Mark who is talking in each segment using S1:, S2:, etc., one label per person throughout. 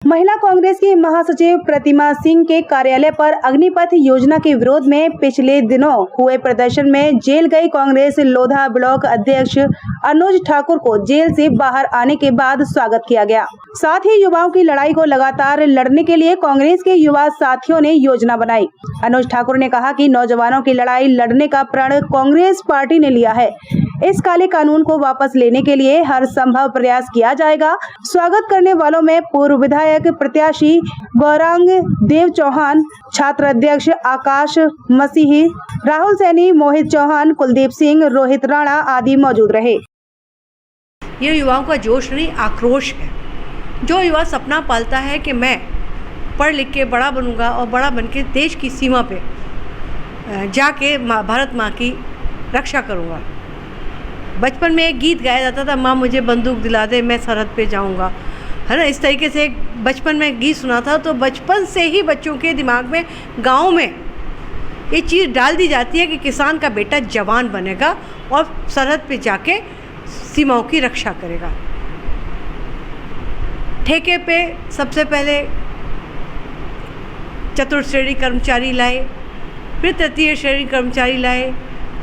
S1: महिला कांग्रेस की महासचिव प्रतिमा सिंह के कार्यालय पर अग्निपथ योजना के विरोध में पिछले दिनों हुए प्रदर्शन में जेल गई कांग्रेस लोधा ब्लॉक अध्यक्ष अनुज ठाकुर को जेल से बाहर आने के बाद स्वागत किया गया। साथ ही युवाओं की लड़ाई को लगातार लड़ने के लिए कांग्रेस के युवा साथियों ने योजना बनाई। अनुज ठाकुर ने कहा कि नौजवानों की लड़ाई लड़ने का प्रण कांग्रेस पार्टी ने लिया है। इस काले कानून को वापस लेने के लिए हर संभव प्रयास किया जाएगा। स्वागत करने वालों में पूर्व विधायक प्रत्याशी गौरांग देव चौहान, छात्र अध्यक्ष आकाश मसीही, राहुल सैनी, मोहित चौहान, कुलदीप सिंह, रोहित राणा आदि मौजूद रहे।
S2: ये युवाओं का जोश नहीं, आक्रोश है। जो युवा सपना पालता है कि मैं पढ़ लिख के बड़ा बनूंगा और बड़ा बन के देश की सीमा पे जाके भारत माँ की रक्षा करूंगा। बचपन में एक गीत गाया जाता था, माँ मुझे बंदूक दिला दे मैं सरहद पे जाऊंगा, है ना। इस तरीके से बचपन में गीत सुना था। तो बचपन से ही बच्चों के दिमाग में, गाँव में ये चीज़ डाल दी जाती है कि किसान का बेटा जवान बनेगा और सरहद पे जाके सीमाओं की रक्षा करेगा। ठेके पे सबसे पहले चतुर्थ श्रेणी कर्मचारी लाए, फिर तृतीय श्रेणी कर्मचारी लाए,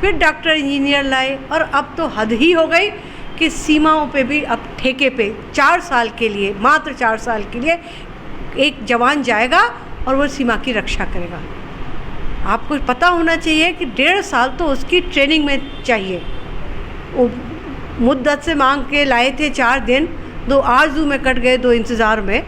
S2: फिर डॉक्टर इंजीनियर लाए, और अब तो हद ही हो गई कि सीमाओं पे भी अब ठेके पे 4 साल के लिए, मात्र 4 साल के लिए एक जवान जाएगा और वो सीमा की रक्षा करेगा। आपको पता होना चाहिए कि 1.5 साल तो उसकी ट्रेनिंग में चाहिए। वो मुद्दत से मांग के लाए थे 4 दिन, 2 आरज़ू में कट गए, 2 इंतज़ार में।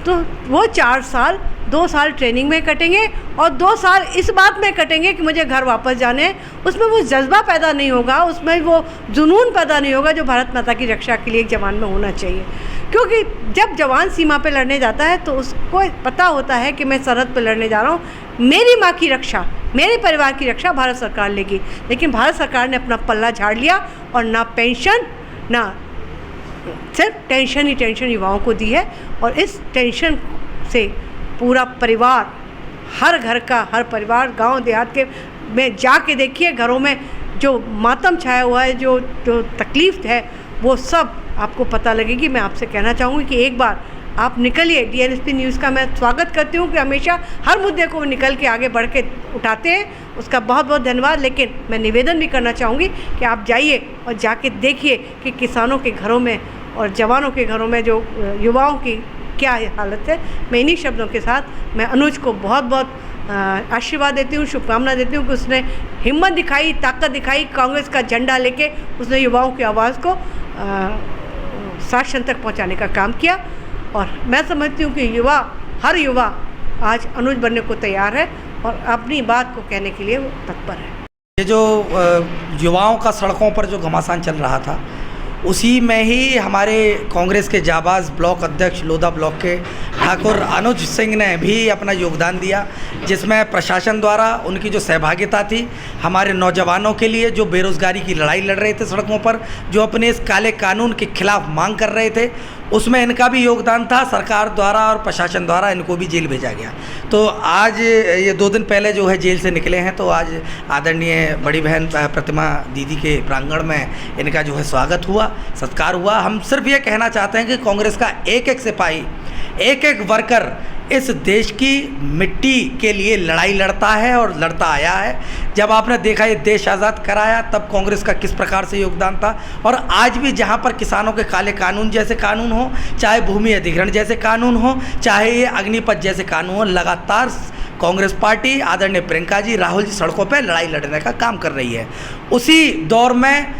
S2: तो वो 4 साल 2 साल ट्रेनिंग में कटेंगे और 2 साल इस बात में कटेंगे कि मुझे घर वापस जाने हैं। उसमें वो जज्बा पैदा नहीं होगा, उसमें वो जुनून पैदा नहीं होगा जो भारत माता की रक्षा के लिए एक जवान में होना चाहिए। क्योंकि जब जवान सीमा पे लड़ने जाता है तो उसको पता होता है कि मैं सरहद पे लड़ने जा रहा हूँ, मेरी माँ की रक्षा, मेरे परिवार की रक्षा भारत सरकार लेगी। लेकिन भारत सरकार ने अपना पल्ला झाड़ लिया और ना पेंशन, ना सिर्फ टेंशन ही टेंशन युवाओं को दी है। और इस टेंशन से पूरा परिवार, हर घर का हर परिवार, गांव देहात के में जाके देखिए, घरों में जो मातम छाया हुआ है, जो तकलीफ़ है, वो सब आपको पता लगेगी। मैं आपसे कहना चाहूँगी कि एक बार आप निकलिए। डीएनएसपी न्यूज़ का मैं स्वागत करती हूँ कि हमेशा हर मुद्दे को निकल के आगे बढ़ के उठाते हैं, उसका बहुत बहुत धन्यवाद। लेकिन मैं निवेदन भी करना चाहूँगी कि आप जाइए और जाके देखिए कि किसानों के घरों में और जवानों के घरों में जो युवाओं की क्या हालत है। मैं इन्हीं शब्दों के साथ मैं अनुज को बहुत बहुत आशीर्वाद देती हूँ, शुभकामना देती हूँ कि उसने हिम्मत दिखाई, ताकत दिखाई, कांग्रेस का झंडा लेके उसने युवाओं की आवाज़ को शासन तक पहुँचाने का काम किया। और मैं समझती हूँ कि हर युवा आज अनुज बनने को तैयार है और अपनी बात को कहने के लिए वो तत्पर है।
S3: ये जो युवाओं का सड़कों पर जो घमासान चल रहा था, उसी में ही हमारे कांग्रेस के जाबाज ब्लॉक अध्यक्ष लोधा ब्लॉक के ठाकुर अनुज सिंह ने भी अपना योगदान दिया, जिसमें प्रशासन द्वारा उनकी जो सहभागिता थी हमारे नौजवानों के लिए जो बेरोज़गारी की लड़ाई लड़ रहे थे सड़कों पर, जो अपने इस काले कानून के खिलाफ मांग कर रहे थे, उसमें इनका भी योगदान था। सरकार द्वारा और प्रशासन द्वारा इनको भी जेल भेजा गया। तो आज ये 2 दिन पहले जो है जेल से निकले हैं, तो आज आदरणीय बड़ी बहन प्रतिमा दीदी के प्रांगण में इनका जो है स्वागत हुआ, सत्कार हुआ। हम सिर्फ ये कहना चाहते हैं कि कांग्रेस का एक एक सिपाही, एक एक वर्कर इस देश की मिट्टी के लिए लड़ाई लड़ता है और लड़ता आया है। जब आपने देखा ये देश आज़ाद कराया तब कांग्रेस का किस प्रकार से योगदान था, और आज भी जहाँ पर किसानों के काले कानून जैसे कानून हो, चाहे भूमि अधिग्रहण जैसे कानून हो, चाहे ये अग्निपथ जैसे कानून हो, लगातार कांग्रेस पार्टी आदरणीय प्रियंका जी, राहुल जी सड़कों पर लड़ाई लड़ने का काम कर रही है। उसी दौर में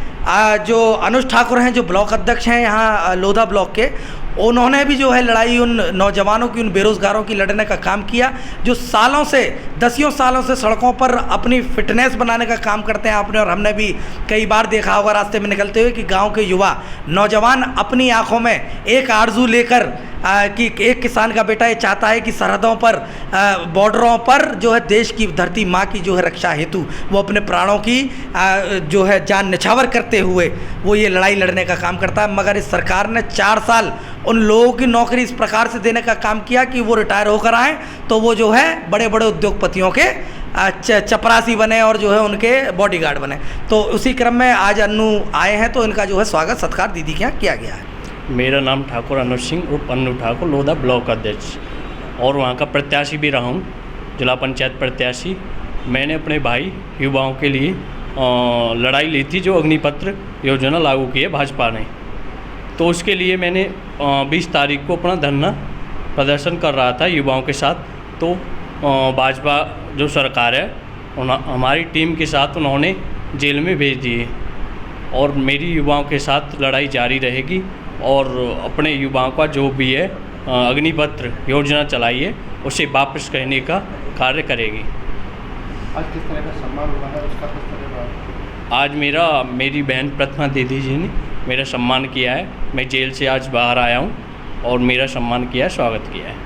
S3: जो अनुज ठाकुर हैं, जो ब्लॉक अध्यक्ष हैं यहाँ लोधा ब्लॉक के, उन्होंने भी जो है लड़ाई उन नौजवानों की, उन बेरोज़गारों की लड़ने का काम किया, जो सालों से, 10 सालों से सड़कों पर अपनी फिटनेस बनाने का काम करते हैं। आपने और हमने भी कई बार देखा होगा रास्ते में निकलते हुए कि गांव के युवा नौजवान अपनी आंखों में एक आरजू लेकर कि एक किसान का बेटा ये चाहता है कि सरहदों पर, बॉर्डरों पर जो है देश की धरती माँ की जो है रक्षा हेतु वो अपने प्राणों की जो है जान निछावर करते हुए वो ये लड़ाई लड़ने का काम करता है। मगर इस सरकार ने 4 साल उन लोगों की नौकरी इस प्रकार से देने का काम किया कि वो रिटायर होकर आएँ तो वो जो है बड़े बड़े उद्योगपतियों के चपरासी बने और जो है उनके बॉडीगार्ड बने। तो उसी क्रम में आज अन्नू आए हैं तो इनका जो है स्वागत सत्कार दीदी के यहाँ किया गया है।
S4: मेरा नाम ठाकुर अनुज सिंह उर्फ अन्नू ठाकुर, लोधा ब्लॉक अध्यक्ष और वहाँ का प्रत्याशी भी रहा हूँ, जिला पंचायत प्रत्याशी। मैंने अपने भाई युवाओं के लिए लड़ाई ली थी, जो अग्निपत्र योजना लागू की है भाजपा ने। तो उसके लिए मैंने 20 तारीख को अपना धरना प्रदर्शन कर रहा था युवाओं के साथ। तो भाजपा जो सरकार है हमारी टीम के साथ उन्होंने जेल में भेज दिए और मेरी युवाओं के साथ लड़ाई जारी रहेगी और अपने युवाओं का जो भी है अग्निपत्र योजना चलाई है उसे वापस कहने का कार्य करेगी।
S5: आज किस तरह का सम्मान हुआ है, उसका किस तरह का?
S4: आज मेरी बहन प्रतिमा दीदी जी ने मेरा सम्मान किया है। मैं जेल से आज बाहर आया हूँ और मेरा सम्मान किया है, स्वागत किया है।